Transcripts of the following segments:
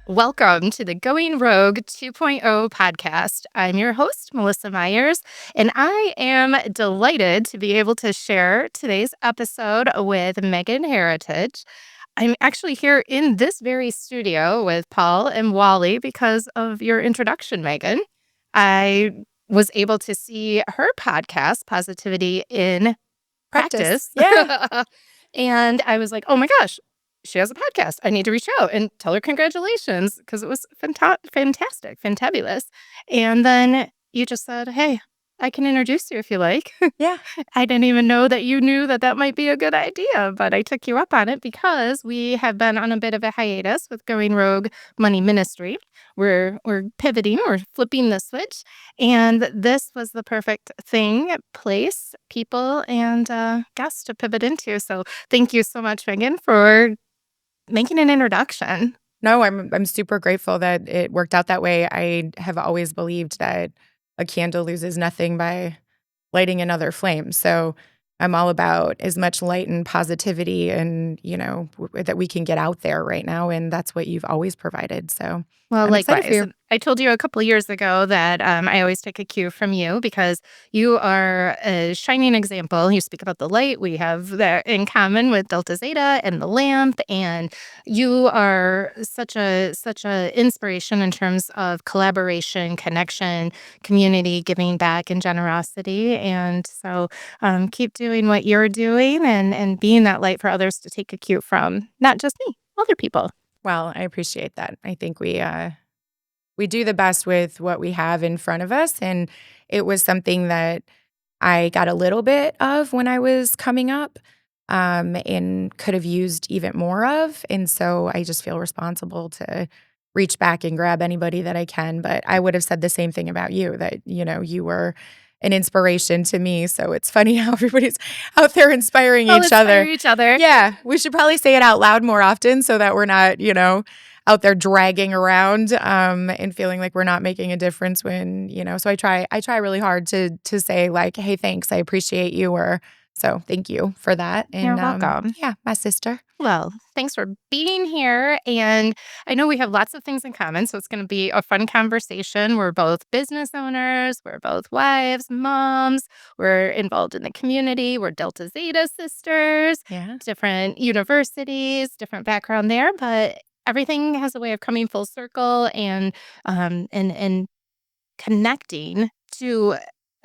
Welcome to the Going Rogue 2.0 podcast. I'm your host, Melissa Myers, and I am delighted to be able to share today's episode with Meghan Heritage. I'm actually here in this very studio with Paul and Wally because of your introduction, Meghan. I was able to see her podcast, Positivity in Practice. Yeah. And I was like, oh my gosh, she has a podcast. I need to reach out and tell her congratulations because it was fantastic, fantabulous. And then you just said, hey, I can introduce you if you like. Yeah. I didn't even know that you knew that that might be a good idea, but I took you up on it because we have been on a bit of a hiatus with Going Rogue Money Ministry. We're pivoting, we're flipping the switch, and this was the perfect thing, place, people, and guests to pivot into. So thank you so much, Megan, for making an introduction. No, I'm super grateful that it worked out that way. I have always believed that a candle loses nothing by lighting another flame. So I'm all about as much light and positivity and, that we can get out there right now. And that's what you've always provided. So Well, I'm excited for likewise. you. I told you a couple of years ago that I always take a cue from you because you are a shining example. You speak about the light. We have that in common with Delta Zeta and the lamp, and you are such a inspiration in terms of collaboration, connection, community, giving back, and generosity. And so, keep doing what you're doing and being that light for others to take a cue from, not just me, other people. Well, I appreciate that. I think we do the best with what we have in front of us. And it was something that I got a little bit of when I was coming up, and could have used even more of. And so I just feel responsible to reach back and grab anybody that I can. But I would have said the same thing about you, that, you were an inspiration to me. So it's funny how everybody's out there inspiring I'll each inspire other. each other. Yeah, we should probably say it out loud more often so that we're not, out there dragging around, and feeling like we're not making a difference when, so I try really hard to say like, hey, thanks, I appreciate you, or so thank you for that. And You're welcome. yeah, my sister. Well, thanks for being here. And I know we have lots of things in common, so it's going to be a fun conversation. We're both business owners, we're both wives, moms, we're involved in the community, we're Delta Zeta sisters, Yeah. different universities, different background there, but everything has a way of coming full circle and connecting to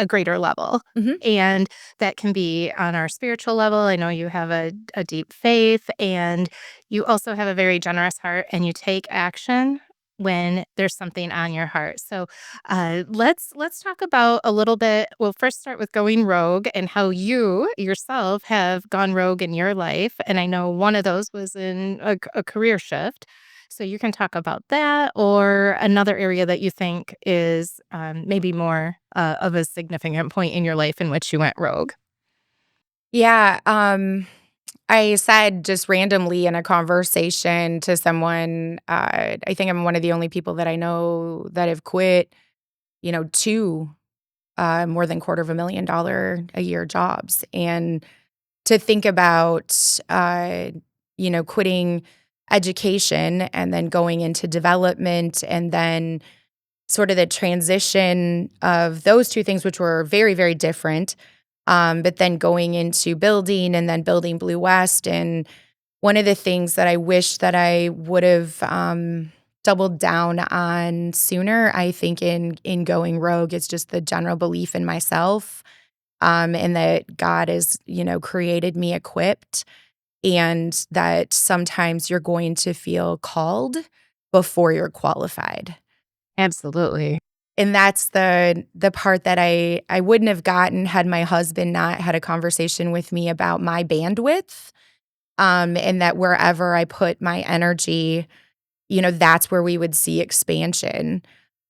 a greater level. Mhm. And that can be on our spiritual level. I know you have a deep faith, and you also have a very generous heart, and you take action when there's something on your heart. So let's talk about a little bit. We'll first start with going rogue and how you yourself have gone rogue in your life. And I know one of those was in a career shift. So you can talk about that or another area that you think is maybe more of a significant point in your life in which you went rogue. Yeah, I said just randomly in a conversation to someone, I think I'm one of the only people that I know that have quit, two more than $250,000 a year jobs. And to think about, quitting education and then going into development, and then sort of the transition of those two things, which were very, very different. But then going into building and then building Blue West. And one of the things that I wish that I would have doubled down on sooner, I think in going rogue, is just the general belief in myself, and that God has, created me equipped, and that sometimes you're going to feel called before you're qualified. Absolutely. And that's the part that I wouldn't have gotten had my husband not had a conversation with me about my bandwidth, and that wherever I put my energy, that's where we would see expansion.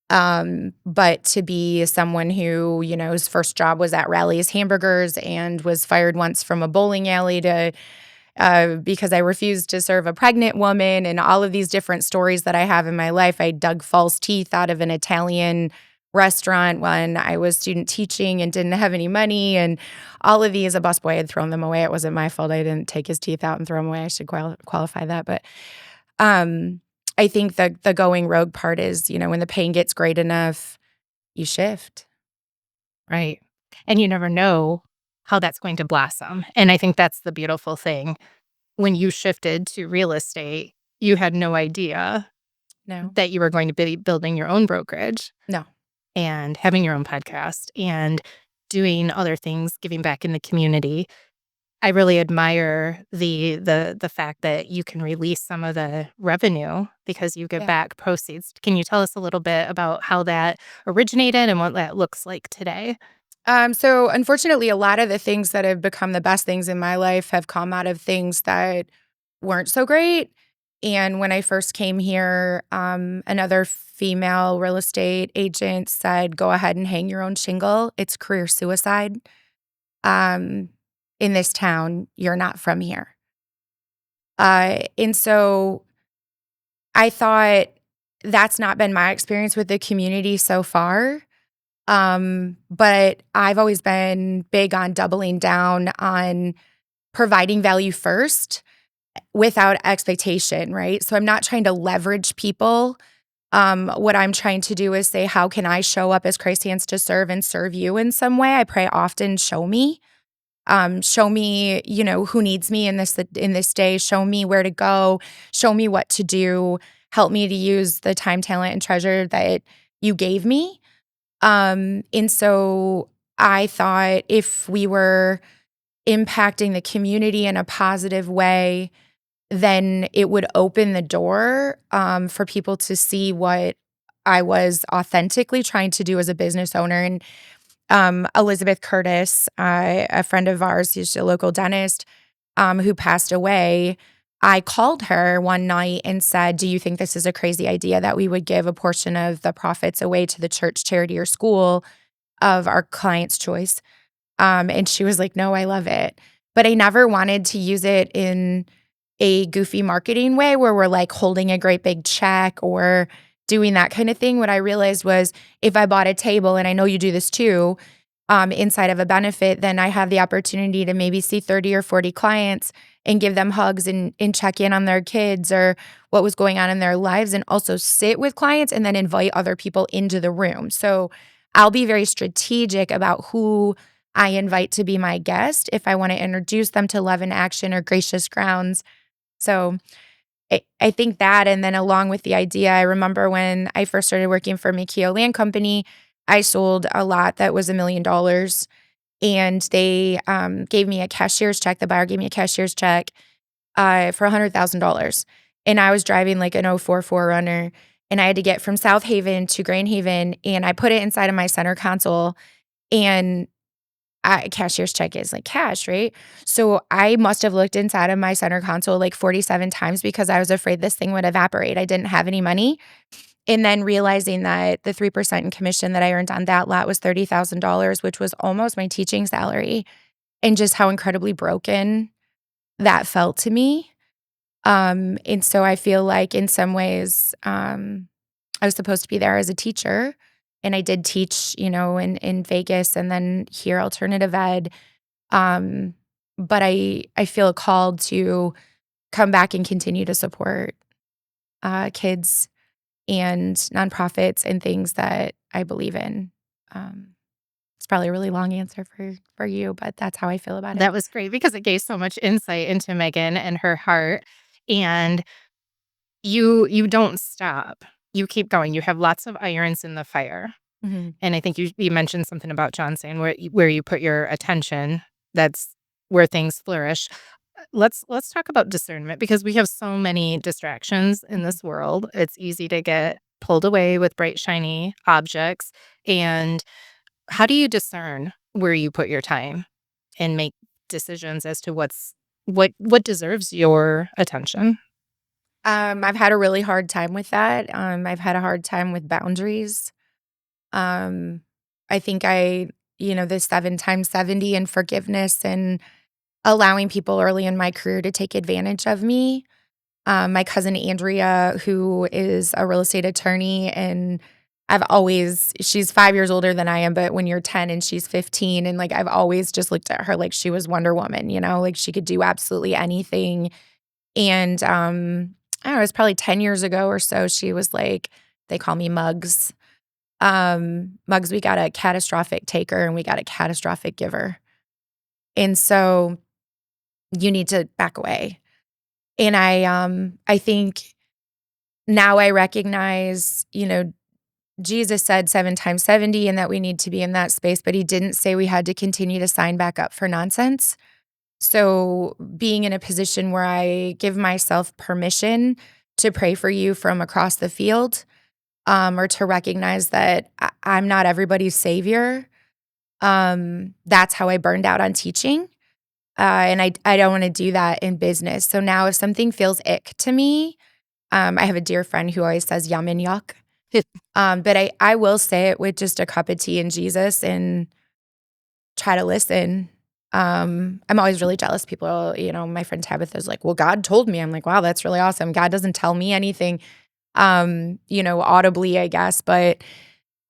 But to be someone who, his first job was at Rally's Hamburgers and was fired once from a bowling alley to because I refused to serve a pregnant woman, and all of these different stories that I have in my life. I dug false teeth out of an Italian restaurant when I was student teaching and didn't have any money, and all of these, a busboy had thrown them away. It wasn't my fault. I didn't take his teeth out and throw them away. I should qualify that, but, um, I think the going rogue part is, when the pain gets great enough, you shift. Right. And you never know how that's going to blossom. And I think that's the beautiful thing. When you shifted to real estate, you had no idea No. that you were going to be building your own brokerage No. and having your own podcast and doing other things, giving back in the community. I really admire the fact that you can release some of the revenue because you give Yeah. back proceeds. Can you tell us a little bit about how that originated and what that looks like today? So unfortunately, a lot of the things that have become the best things in my life have come out of things that weren't so great. And when I first came here, another female real estate agent said, "Go ahead and hang your own shingle. It's career suicide. Um, in this town, you're not from here." And so I thought that's not been my experience with the community so far. But I've always been big on doubling down on providing value first without expectation, right? So I'm not trying to leverage people. What I'm trying to do is say, how can I show up as Christ's hands to serve and serve you in some way? I pray often, show me. Show me, who needs me in this day. Show me where to go. Show me what to do. Help me to use the time, talent, and treasure that you gave me. And so I thought if we were impacting the community in a positive way, then it would open the door for people to see what I was authentically trying to do as a business owner. And Elizabeth Curtis, a friend of ours, she's a local dentist who passed away. I called her one night and said, "Do you think this is a crazy idea that we would give a portion of the profits away to the church, charity, or school of our client's choice?" And she was like, "No, I love it." But I never wanted to use it in a goofy marketing way where we're like holding a great big check or doing that kind of thing. What I realized was if I bought a table, and I know you do this too, inside of a benefit, then I have the opportunity to maybe see 30 or 40 clients and give them hugs and check in on their kids or what was going on in their lives, and also sit with clients and then invite other people into the room. So I'll be very strategic about who I invite to be my guest if I want to introduce them to Love in Action or Gracious Grounds. So I think that, and then along with the idea, I remember when I first started working for Mikio Land Company, I sold a lot that was $1 million, and they gave me a cashier's check. The buyer gave me a cashier's check for $100,000, and I was driving like an '04 4Runner, and I had to get from South Haven to Grand Haven, and I put it inside of my center console, and cashier's check is like cash, right? So I must have looked inside of my center console like 47 times because I was afraid this thing would evaporate. I didn't have any money. And then realizing that the 3% in commission that I earned on that lot was $30,000, which was almost my teaching salary, and just how incredibly broken that felt to me. And so I feel like in some ways, I was supposed to be there as a teacher, and I did teach, in Vegas and then here alternative ed. Um, but I feel called to come back and continue to support kids and nonprofits and things that I believe in. Um, it's probably a really long answer for you, but that's how I feel about it. That was great because it gave so much insight into Megan and her heart, and you don't stop. You keep going. You have lots of irons in the fire, Mhm. and I think you mentioned something about John saying where you put your attention, that's where things flourish. Let's talk about discernment because we have so many distractions in Mhm. this world. It's easy to get pulled away with bright, shiny objects, and how do you discern where you put your time and make decisions as to what deserves your attention? I've had a really hard time with that. I've had a hard time with boundaries. Um, I think the 7 times 70 and forgiveness and allowing people early in my career to take advantage of me. My cousin Andrea, who is a real estate attorney and I've always she's 5 years older than I am, but when you're 10 and she's 15, and, like, I've always just looked at her like she was Wonder Woman, like, she could do absolutely anything, and, I don't know, it was probably 10 years ago or so, she was like they call me Mugs. Mugs, we got a catastrophic taker and we got a catastrophic giver, and so you need to back away, and I think now I recognize, Jesus said 7 times 70 and that we need to be in that space, but he didn't say we had to continue to sign back up for nonsense. So, being in a position where I give myself permission to pray for you from across the field, or to recognize that I'm not everybody's savior, that's how I burned out on teaching. And I don't want to do that in business. So now if something feels ick to me, I have a dear friend who always says yum and yuck. But I will say it with just a cup of tea and Jesus and try to listen. I'm always really jealous. People, my friend Tabitha's like, well, God told me. I'm like, wow, that's really awesome. God doesn't tell me anything, audibly, I guess. But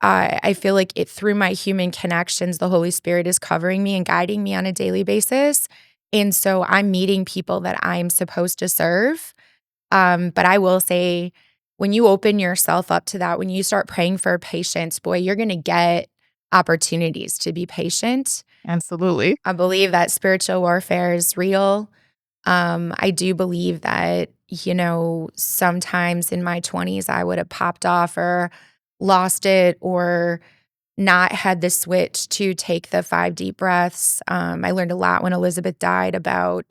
I feel like through my human connections, the Holy Spirit is covering me and guiding me on a daily basis. And so I'm meeting people that I'm supposed to serve. But I will say, when you open yourself up to that, when you start praying for patience, boy, you're going to get opportunities to be patient. Absolutely. I believe that spiritual warfare is real. I do believe that, sometimes in my 20s, I would have popped off or lost it or not had the switch to take the 5 deep breaths. I learned a lot when Elizabeth died about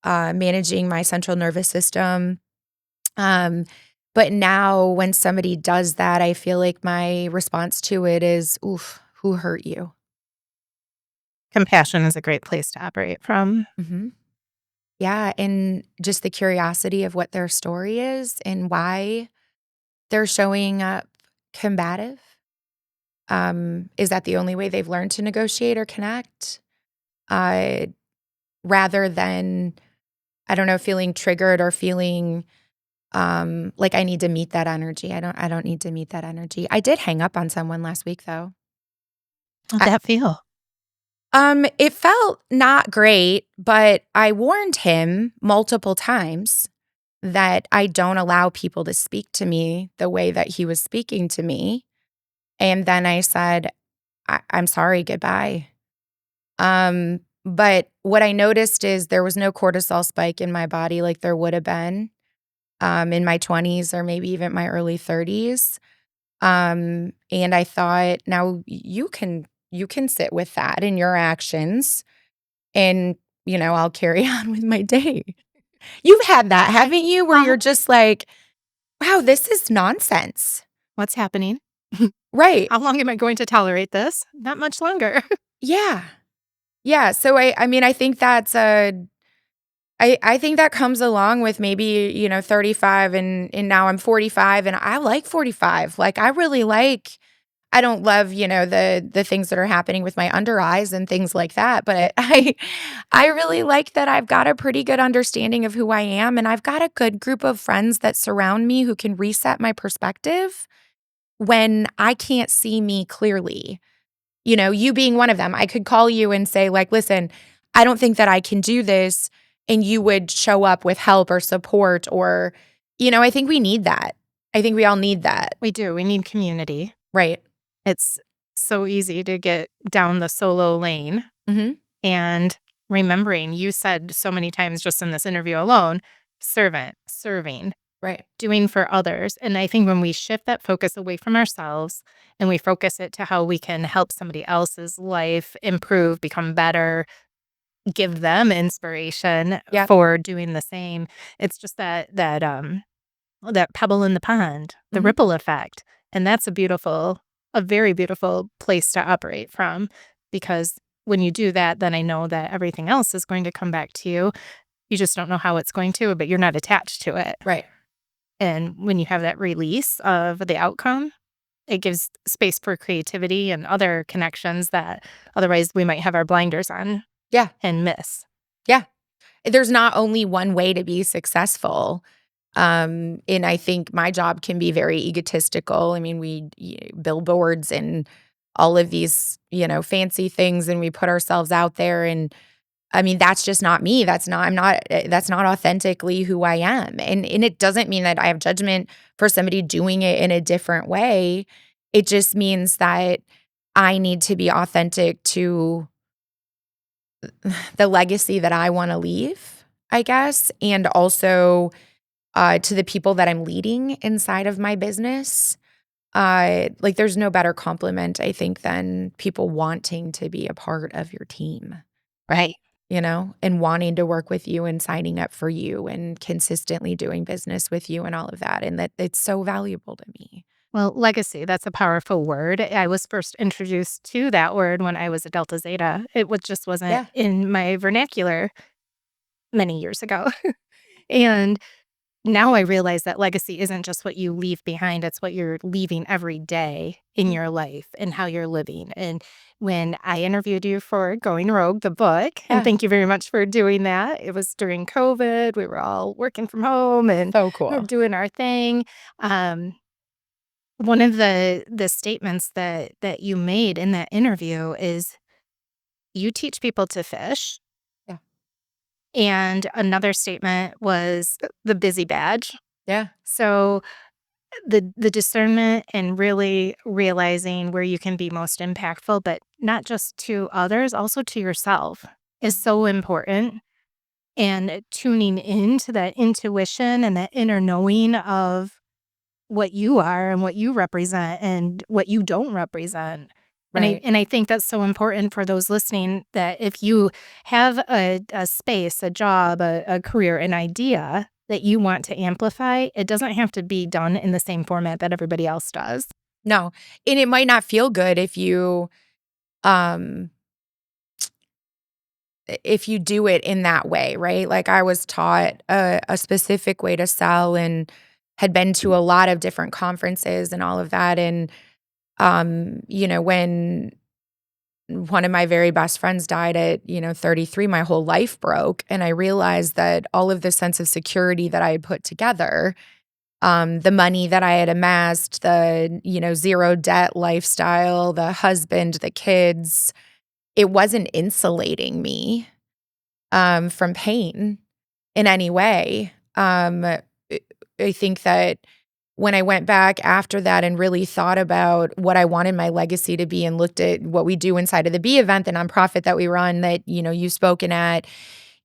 managing my central nervous system. Um, but now when somebody does that, I feel like my response to it is, oof, who hurt you? Compassion is a great place to operate from. Mhm. Yeah, and just the curiosity of what their story is and why they're showing up combative. Is that the only way they've learned to negotiate or connect? Uh, Rather than, I don't know, feeling triggered or feeling like I need to meet that energy. I don't need to meet that energy. I did hang up on someone last week though. How'd I, that feel? it felt not great, but I warned him multiple times that I don't allow people to speak to me the way that he was speaking to me. And then I said, I'm sorry, goodbye. But what I noticed is there was no cortisol spike in my body like there would have been in my 20s or maybe even my early 30s. And I thought, now you can sit with that in your actions and I'll carry on with my day. You've had that, haven't you? Where Uh, you're just like, wow, this is nonsense. what's happening? Right. How long am I going to tolerate this? Not much longer. Yeah. Yeah. So I mean, I think I think that comes along with maybe, 35 and now I'm 45 and I like 45. Like I really like I don't love, the things that are happening with my under eyes and things like that, but I really like that I've got a pretty good understanding of who I am and I've got a good group of friends that surround me who can reset my perspective when I can't see me clearly. You being one of them. I could call you and say like, "Listen, I don't think that I can do this." And you would show up with help or support or I think we need that. I think we all need that. We do. We need community. Right. It's so easy to get down the solo lane. Mhm. And remembering, you said so many times just in this interview alone, servant, serving, Right. doing for others. And I think when we shift that focus away from ourselves and we focus it to how we can help somebody else's life improve, become better, give them inspiration Yep. for doing the same. It's just that pebble in the pond, the Mhm. ripple effect. And that's a very beautiful place to operate from, because when you do that, then I know that everything else is going to come back to you. You just don't know how it's going to, but you're not attached to it. Right. And when you have that release of the outcome, it gives space for creativity and other connections that otherwise we might have our blinders on Yeah. and miss. Yeah. There's not only one way to be successful. And I think my job can be very egotistical. I mean, billboards and all of these, fancy things, and we put ourselves out there. And I mean, that's just not me. That's not authentically who I am. And it doesn't mean that I have judgment for somebody doing it in a different way. It just means that I need to be authentic to the legacy that I want to leave, I guess, and also to the people that I'm leading inside of my business. Like, there's no better compliment, I think, than people wanting to be a part of your team, Right. and wanting to work with you and signing up for you and consistently doing business with you and all of that. And that it's so valuable to me. Well, legacy, that's a powerful word. I was first introduced to that word when I was a Delta Zeta. It was just wasn't Yeah. in my vernacular many years ago. And now I realize that legacy isn't just what you leave behind, it's what you're leaving every day in Mm. your life and how you're living. And when I interviewed you for Going Rogue, the book, and Yeah. thank you very much for doing that. It was during COVID. We were all working from home and So we were cool. doing our thing. Um, One of the statements that you made in that interview is you teach people to fish, Yeah. and another statement was the busy badge. Yeah. So the discernment and really realizing where you can be most impactful, but not just to others, also to yourself is Mhm. so important. And tuning into that intuition and that inner knowing of what you are and what you represent and what you don't represent. Right. And I think that's so important for those listening that if you have a space, a job, a career, an idea that you want to amplify, it doesn't have to be done in the same format that everybody else does. No. And it might not feel good um if you do it in that way, right? Like, I was taught a specific way to sell and had been to a lot of different conferences and all of that. And, when one of my very best friends died at, 33, my whole life broke. And I realized that all of the sense of security that I had put together, the money that I had amassed, the, zero debt lifestyle, the husband, the kids, it wasn't insulating me from pain in any way. I think that when I went back after that and really thought about what I wanted my legacy to be and looked at what we do inside of the Be event, the nonprofit that we run that, you've spoken at,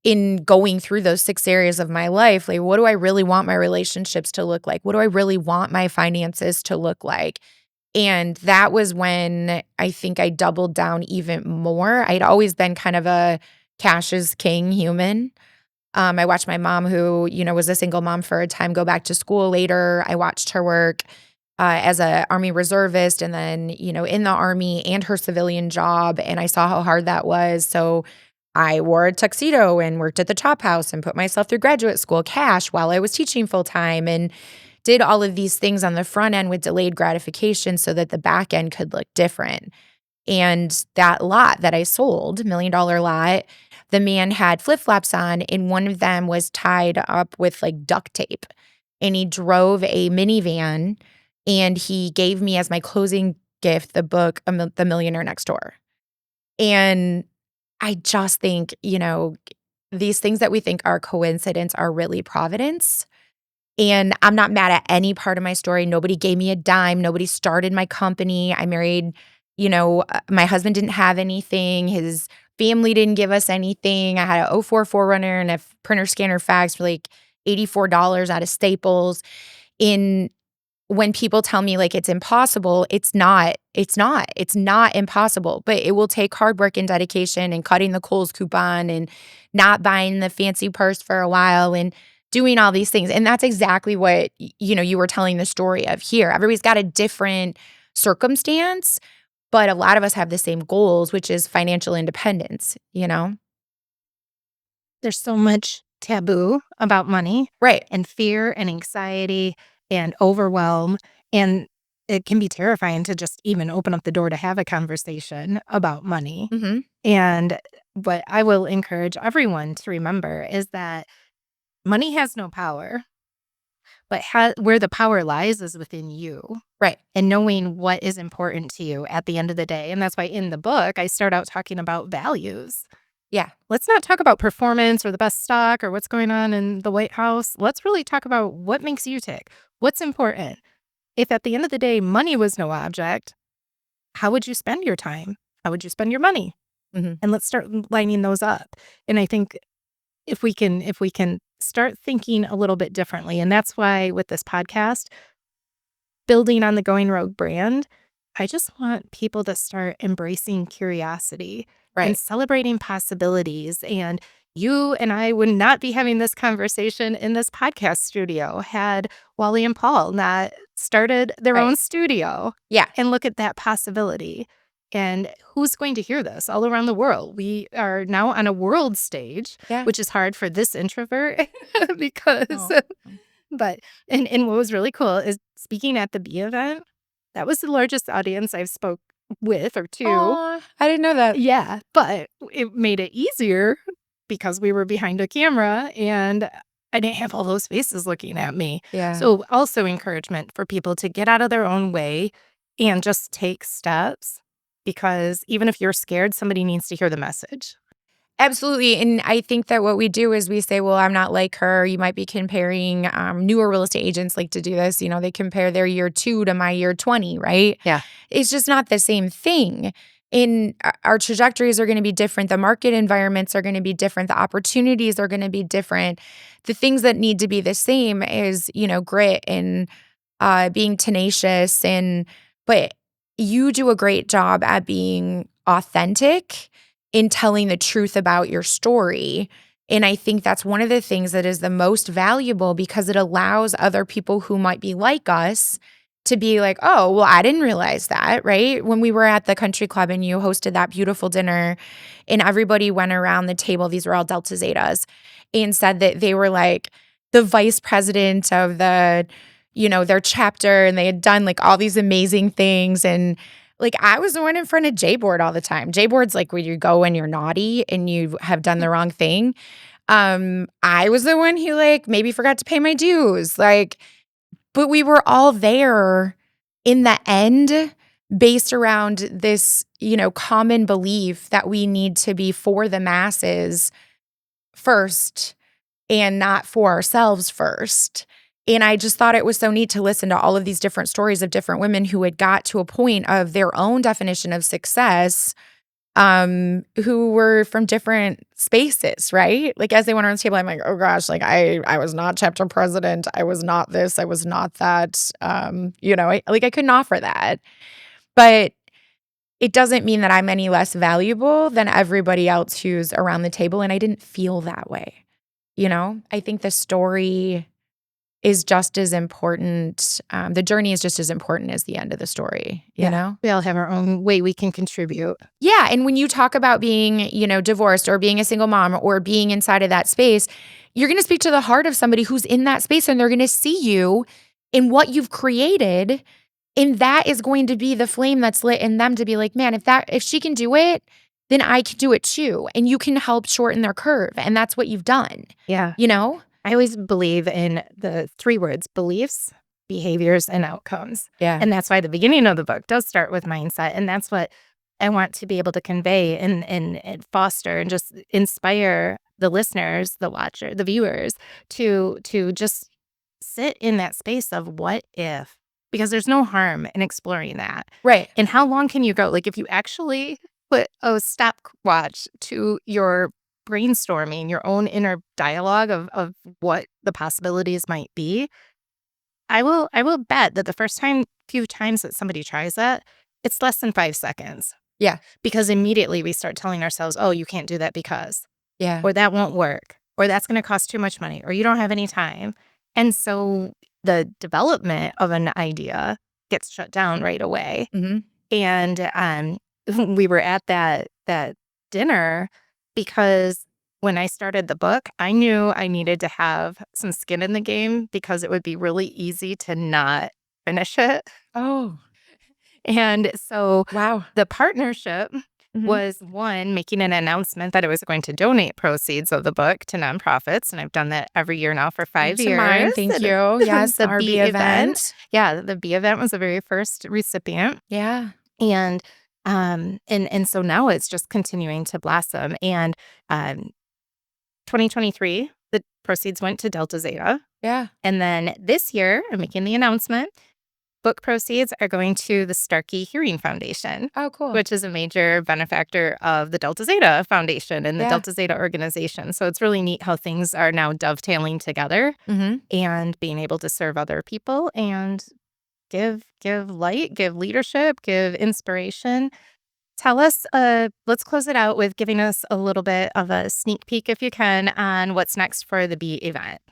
in going through those 6 areas of my life, like, what do I really want my relationships to look like? What do I really want my finances to look like? And that was when I think I doubled down even more. I'd always been kind of a cash is king human. I watched my mom, who, was a single mom for a time, go back to school later. I watched her work as a Army reservist and then, in the Army and her civilian job. And I saw how hard that was. So I wore a tuxedo and worked at the Chop House and put myself through graduate school cash while I was teaching full time and did all of these things on the front end with delayed gratification so that the back end could look different. And that lot that I sold, $1 million lot, the man had flip-flops on, and one of them was tied up with, like, duct tape. And he drove a minivan, and he gave me as my closing gift the book, The Millionaire Next Door. And I just think, these things that we think are coincidence are really providence. And I'm not mad at any part of my story. Nobody gave me a dime. Nobody started my company. I married, my husband didn't have anything. His family didn't give us anything. I had a '04 4Runner and a printer scanner fax for like $84 out of Staples. In When people tell me, like, it's impossible, it's not impossible, but it will take hard work and dedication and cutting the Kohl's coupon and not buying the fancy purse for a while and doing all these things. And that's exactly what, you were telling the story of here. Everybody's got a different circumstance, but a lot of us have the same goals, which is financial independence. There's so much taboo about money Right. and fear and anxiety and overwhelm. And it can be terrifying to just even open up the door to have a conversation about money. Mhm. And what I will encourage everyone to remember is that money has no power. but where the power lies is within you Right. and knowing what is important to you at the end of the day. And that's why in the book, I start out talking about values. Yeah. Let's not talk about performance or the best stock or what's going on in the White House. Let's really talk about what makes you tick. What's important? If at the end of the day, money was no object, how would you spend your time? How would you spend your money? Mhm. And let's start lining those up. And I think if we can start thinking a little bit differently, and that's why with this podcast, building on the Going Rogue brand, I just want people to start embracing curiosity and Right. celebrating possibilities. And you and I would not be having this conversation in this podcast studio had Wally and Paul not started their Right. own studio. Yeah. And look at that possibility. And who's going to hear this all around the world? We are now on a world stage, Yeah. which is hard for this introvert because Oh. but and what was really cool is speaking at the B event, that was the largest audience I've spoke with or to. Aw, I didn't know that. Yeah, but it made it easier because we were behind a camera and I didn't have all those faces looking at me. Yeah. So also encouragement for people to get out of their own way and just take steps because even if you're scared, somebody needs to hear the message. Absolutely, and I think that what we do is we say, "Well, I'm not like her." You might be comparing, newer real estate agents like to do this, they compare their year 2 to my year 20, right? Yeah. It's just not the same thing. In our trajectories are gonna be different, the market environments are gonna be different, the opportunities are gonna be different. The things that need to be the same is, grit and, being tenacious but you do a great job at being authentic in telling the truth about your story. And I think that's one of the things that is the most valuable because it allows other people who might be like us to be like, oh, well, I didn't realize that, right? When we were at the country club and you hosted that beautiful dinner and everybody went around the table, these were all Delta Zetas, and said that they were like the vice president of their chapter and they had done like all these amazing things. And like I was the one in front of J-board all the time. J-board's like where you go when you're naughty and you have done the wrong thing. I was the one who like maybe forgot to pay my dues. But we were all there in the end based around this, common belief that we need to be for the masses first and not for ourselves first. And I just thought it was so neat to listen to all of these different stories of different women who had got to a point of their own definition of success, who were from different spaces, right? Like as they went around the table, I'm like, oh gosh, like I was not chapter president. I was not this. I was not that. I couldn't offer that. But it doesn't mean that I'm any less valuable than everybody else who's around the table. And I didn't feel that way. I think the story is just as important. The journey is just as important as the end of the story, you know? We all have our own way we can contribute. Yeah. And when you talk about being, divorced or being a single mom or being inside of that space, you're going to speak to the heart of somebody who's in that space and they're going to see you in what you've created. And that is going to be the flame that's lit in them to be like, man, if she can do it, then I can do it too. And you can help shorten their curve. And that's what you've done, Yeah. you know? I always believe in the 3 words, beliefs, behaviors, and outcomes. Yeah. And that's why the beginning of the book does start with mindset. And that's what I want to be able to convey and foster and just inspire the listeners, the watcher, the viewers to just sit in that space of what if, because there's no harm in exploring that. Right. And how long can you go? Like if you actually put a stopwatch to your brainstorming, your own inner dialogue of what the possibilities might be, I will bet that the few times that somebody tries that, it's less than 5 seconds. Yeah. Because immediately we start telling ourselves, "Oh, you can't do that because," Yeah. or "That won't work," or "That's gonna cost too much money," or "You don't have any time." And so the development of an idea gets shut down right away. Mhm. And, we were at that dinner because when I started the book, I knew I needed to have some skin in the game because it would be really easy to not finish it. Oh, And so wow. the partnership Mhm. was, one, making an announcement that I was going to donate proceeds of the book to nonprofits, and I've done that every year now for Came 5 to years. mind, thank And it's you. Yes, the RB B event. event. Yeah, the B event was the very first recipient, Yeah, and, and so now it's just continuing to blossom, and, um, 2023, the proceeds went to Delta Zeta, yeah. and then this year, I'm making the announcement, book proceeds are going to the Starkey Hearing Foundation, Oh, cool. which is a major benefactor of the Delta Zeta Foundation and the Yeah. Delta Zeta organization. So it's really neat how things are now dovetailing together Mhm. and being able to serve other people and give light, give leadership, give inspiration. Tell us, let's close it out with giving us a little bit of a sneak peek, if you can, on what's next for the B event.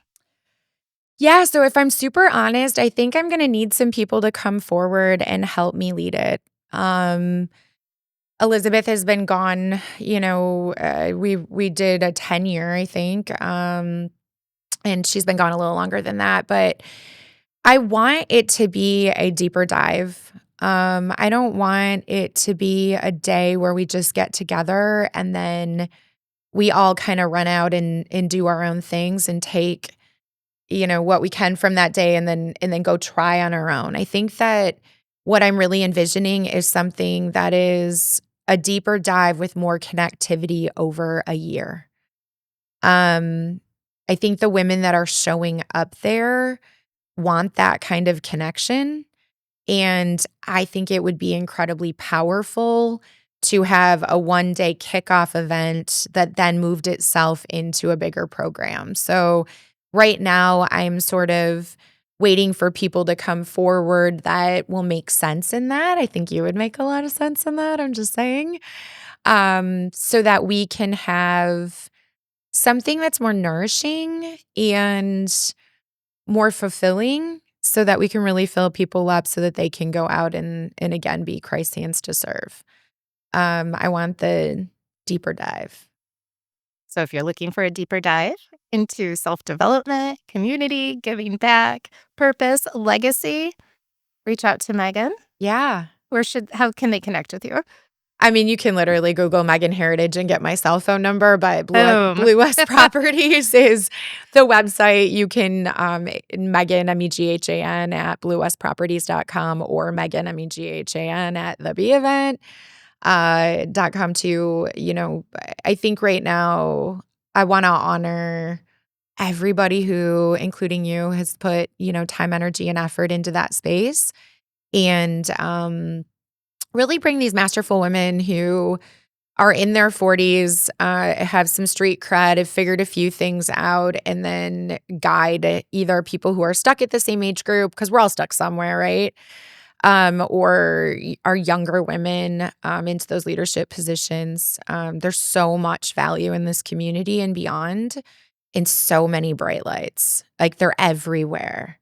Yeah, so if I'm super honest, I think I'm gonna need some people to come forward and help me lead it. Um, Elizabeth has been gone, we did a 10-year, I think, and she's been gone a little longer than that, but I want it to be a deeper dive. I don't want it to be a day where we just get together and then we all kinda run out and do our own things and take what we can from that day and then go try on our own. I think that what I'm really envisioning is something that is a deeper dive with more connectivity over a year. Um, I think the women that are showing up there want that kind of connection. And I think it would be incredibly powerful to have a one-day kickoff event that then moved itself into a bigger program. So right now, I'm sort of waiting for people to come forward that will make sense in that. I think you would make a lot of sense in that, I'm just saying. So that we can have something that's more nourishing and more fulfilling so that we can really fill people up so that they can go out and again be Christ's hands to serve. I want the deeper dive. So if you're looking for a deeper dive into self-development, community, giving back, purpose, legacy, reach out to Megan. Yeah. How can they connect with you? I mean, you can literally Google Meghan Heritage and get my cell phone number, but Boom. Blue West Properties is the website. You can Meghan, Meghan at bluewestproperties.com or Meghan, Meghan at the B event. .com too. I think right now I want to honor everybody who, including you, has put, time, energy, and effort into that space. And really bring these masterful women who are in their 40s, have some street cred, have figured a few things out, and then guide either people who are stuck at the same age group, because we're all stuck somewhere, right? Or our younger women into those leadership positions. There's so much value in this community and beyond, and so many bright lights. Like they're everywhere.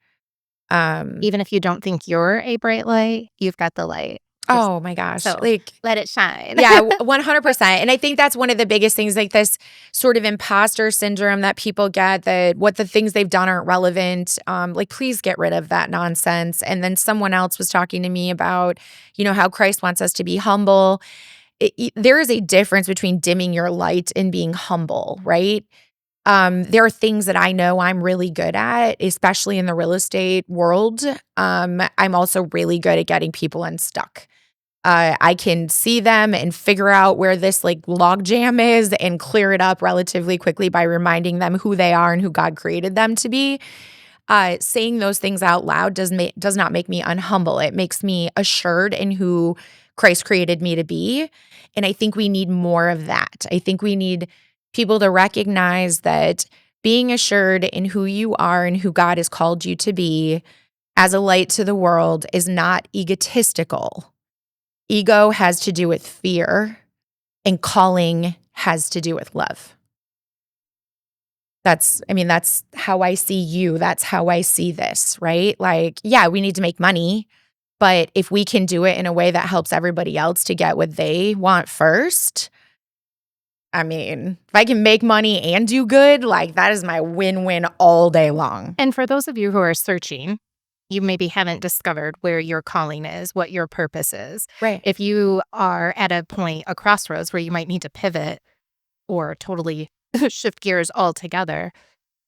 Um, Even if you don't think you're a bright light, you've got the light. There's oh my gosh. so Like, let it shine. yeah, 100%. And I think that's one of the biggest things, like this sort of imposter syndrome that people get, that what the things they've done aren't relevant. Like, please get rid of that nonsense. And then someone else was talking to me about, how Christ wants us to be humble. There is a difference between dimming your light and being humble, right? There are things that I know I'm really good at, especially in the real estate world. I'm also really good at getting people unstuck. I can see them and figure out where this like log jam is and clear it up relatively quickly by reminding them who they are and who God created them to be. Saying those things out loud does not make me unhumble. It makes me assured in who Christ created me to be. And I think we need more of that. I think we need people to recognize that being assured in who you are and who God has called you to be as a light to the world is not egotistical. Ego has to do with fear, and calling has to do with love. That's how I see you. That's how I see this, right? Like, yeah, we need to make money, but if we can do it in a way that helps everybody else to get what they want first, if I can make money and do good, like that is my win-win all day long. And for those of you who are searching, you maybe haven't discovered where your calling is, what your purpose is. Right. If you are at a point, a crossroads where you might need to pivot or totally shift gears altogether,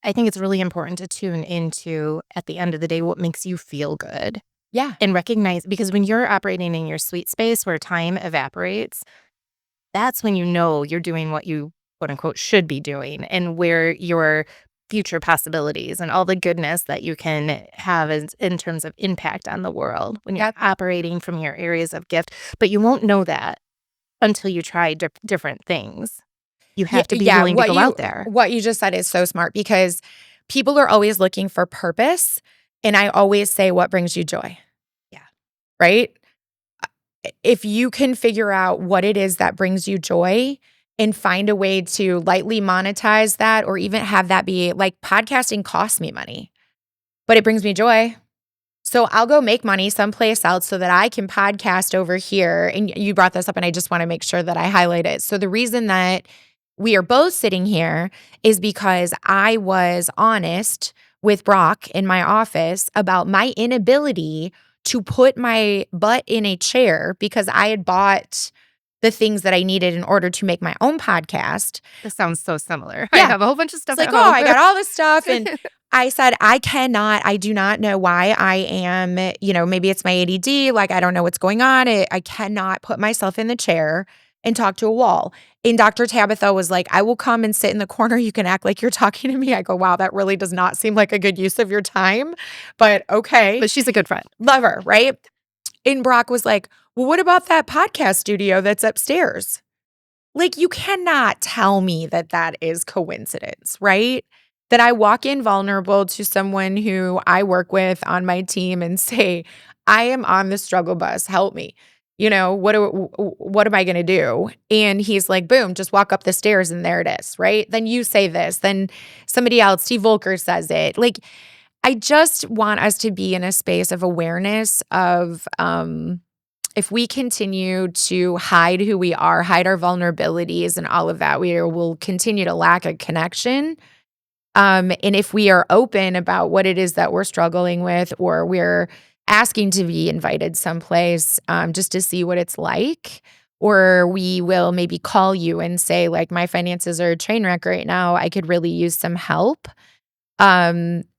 I think it's really important to tune into, at the end of the day, what makes you feel good Yeah. and recognize, because when you're operating in your sweet space where time evaporates, that's when you know you're doing what you quote unquote should be doing, and where your future possibilities and all the goodness that you can have in terms of impact on the world when you're Yep. operating from your areas of gift. But you won't know that until you try different things. You Yeah, have to be yeah, willing to go out there. what you just said is so smart because people are always looking for purpose, and I always say, "What brings you joy?" Yeah. Right? If you can figure out what it is that brings you joy and find a way to lightly monetize that or even have that be like podcasting costs me money, but it brings me joy. So I'll go make money someplace else so that I can podcast over here. And you brought this up, and I just want to make sure that I highlight it. So the reason that we are both sitting here is because I was honest with Brock in my office about my inability to put my butt in a chair because I had bought the things that I needed in order to make my own podcast. This sounds so similar. I Yeah. have a whole bunch of It's stuff like, at "Oh, home. I got all this stuff," and I said, I do not know why I am, maybe it's my ADD, like, I don't know what's going on, I cannot put myself in the chair and talk to a wall." And Dr. Tabitha was like, "I will come and sit in the corner, you can act like you're talking to me." I go, "Wow, that really does not seem like a good use of your time, but okay." But she's a good friend. Love her, right? And Brock was like, "Well, what about that podcast studio that's upstairs?" Like, you cannot tell me that that is coincidence, right? That I walk in vulnerable to someone who I work with on my team and say, "I am on the struggle bus, help me." What am I gonna do? And he's like, "Boom, just walk up the stairs and there it is," right? Then you say this, then somebody else, Steve Volker says it. Like, I just want us to be in a space of awareness of, if we continue to hide who we are, hide our vulnerabilities and all of that, we will continue to lack a connection. And if we are open about what it is that we're struggling with, or we're asking to be invited someplace just to see what it's like, or we will maybe call you and say, like, "My finances are a train wreck right now. I could really use some help."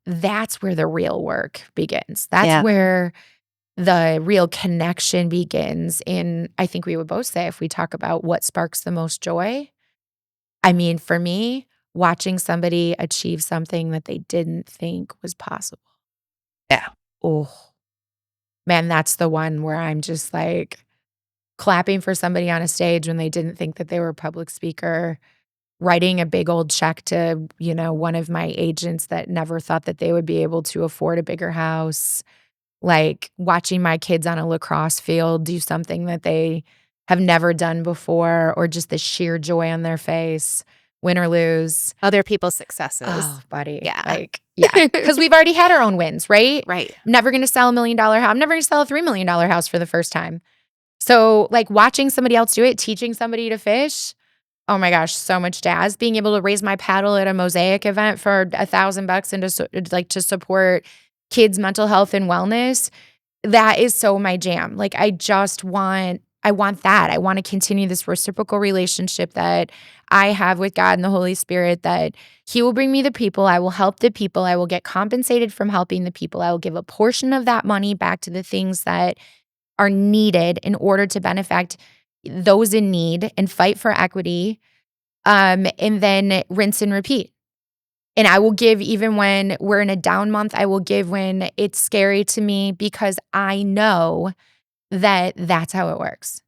That's where the real work begins. That's Yeah. where the real connection begins. And I think we would both say, if we talk about what sparks the most joy, I mean, for me, watching somebody achieve something that they didn't think was possible. Yeah. Oh, man, that's the one where I'm just like clapping for somebody on a stage when they didn't think that they were a public speaker, writing a big old check to, one of my agents that never thought that they would be able to afford a bigger house, like watching my kids on a lacrosse field do something that they have never done before, or just the sheer joy on their face, win or lose. Other people's successes. Oh, buddy. Yeah. Like, yeah, because we've already had our own wins, right? Right. I'm never going to sell $1 million house. I'm never going to sell a $3 million house for the first time. So, like, watching somebody else do it, teaching somebody to fish. Oh my gosh, so much jazz. Being able to raise my paddle at a mosaic event for $1,000 and to support kids' mental health and wellness. That is so my jam. Like, I want that. I want to continue this reciprocal relationship that I have with God and the Holy Spirit, that He will bring me the people, I will help the people, I will get compensated from helping the people. I will give a portion of that money back to the things that are needed in order to benefit those in need and fight for equity. And then rinse and repeat. And I will give even when we're in a down month. I will give when it's scary to me because I know that that's how it works.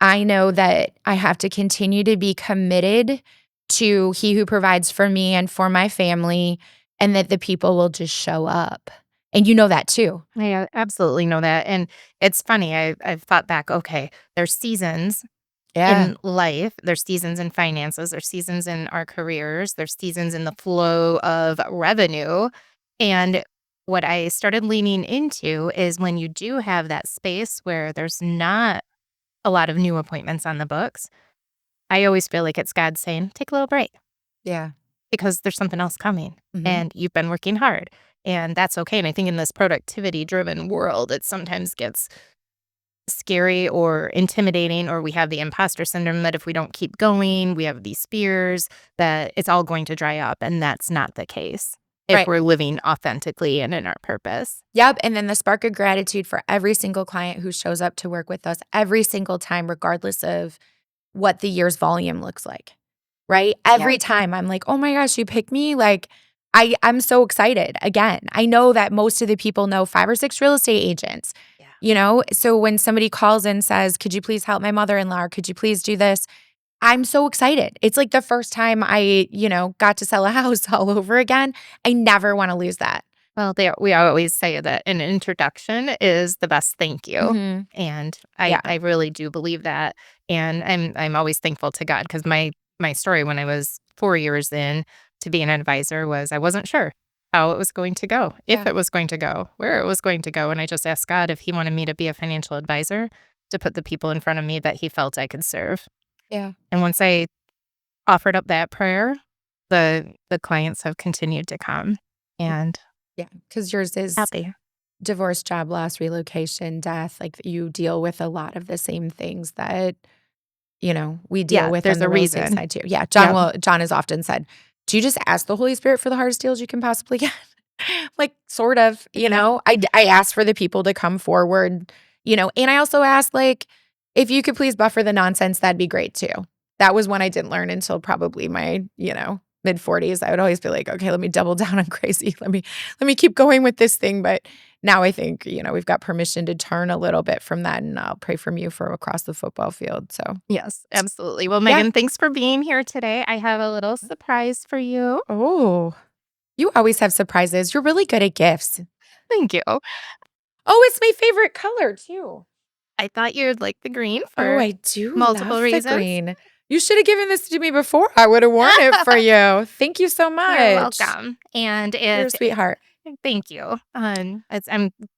I know that I have to continue to be committed to He who provides for me and for my family, and that the people will just show up. And you know that too. I absolutely know that. And it's funny, I've thought back, okay, there's seasons Yeah. in life, there's seasons in finances, there's seasons in our careers, there's seasons in the flow of revenue. And what I started leaning into is when you do have that space where there's not a lot of new appointments on the books, I always feel like it's God saying, take a little break Yeah. because there's something else coming Mhm. and you've been working hard. And that's okay. And I think in this productivity driven world, it sometimes gets scary or intimidating, or we have the imposter syndrome that if we don't keep going, we have these fears that it's all going to dry up. And that's not the case if Right. we're living authentically and in our purpose. Yep, and then the spark of gratitude for every single client who shows up to work with us every single time, regardless of what the year's volume looks like, right? Yeah. Every time I'm like, "Oh my gosh, you picked me?" Like, I'm so excited. Again, I know that most of the people know 5 or 6 real estate agents, Yeah. So when somebody calls and says, "Could you please help my mother-in-law?" Or, "Could you please do this?" I'm so excited. It's like the first time I got to sell a house all over again. I never wanna lose that. Well, we always say that an introduction is the best thank you, Mhm. and Yeah. I really do believe that, and I'm always thankful to God because my story when I was 4 years in to be an advisor was I wasn't sure how it was going to go, if Yeah. it was going to go, where it was going to go, and I just asked God if He wanted me to be a financial advisor to put the people in front of me that He felt I could serve, Yeah. and once I offered up that prayer, the clients have continued to come, and Yeah, because yours is happy. divorce, job loss, relocation, death, like, you deal with a lot of the same things that, we deal Yeah, with on there's the a real estate reason. side too. Yeah, Yep. John has often said, "Do you just ask the Holy Spirit for the hardest deals you can possibly get?" Like, sort of, Yep. I ask for the people to come forward, and I also ask, like, if you could please buffer the nonsense, that'd be great too. That was one I didn't learn until probably my, mid-40s. I would always be like, "Okay, let me double down on crazy. Let me keep going with this thing," but now I think, we've got permission to turn a little bit from that, and I'll pray from you from across the football field, so Yes, absolutely. Well, yeah. Megan, thanks for being here today. I have a little surprise for you. Oh, you always have surprises. You're really good at gifts. Thank you. Oh, it's my favorite color too. I thought you'd like the green Oh, for I do multiple love the reasons. green. You should have given this to me before. I would have worn it for you. Thank you so You're much. welcome. And You're a if sweetheart. thank you. I'm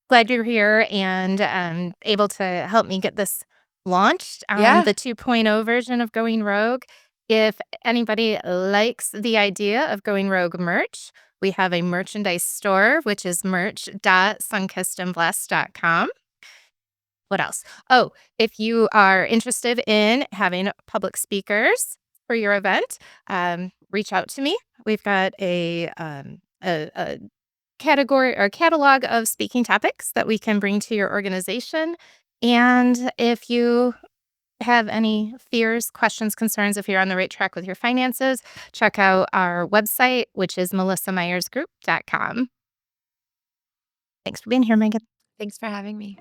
glad you're here and able to help me get this launched on Yeah. the 2.0 version of Going Rogue. If anybody likes the idea of Going Rogue merch, we have a merchandise store, which is merch.sunkissedandblessed.com. What else? Oh, if you are interested in having public speakers for your event, reach out to me. We've got a category or catalog of speaking topics that we can bring to your organization. And if you have any fears, questions, concerns, if you're on the right track with your finances, check out our website, which is melissamyersgroup.com. Thanks for being here, Megan. Thanks for having me.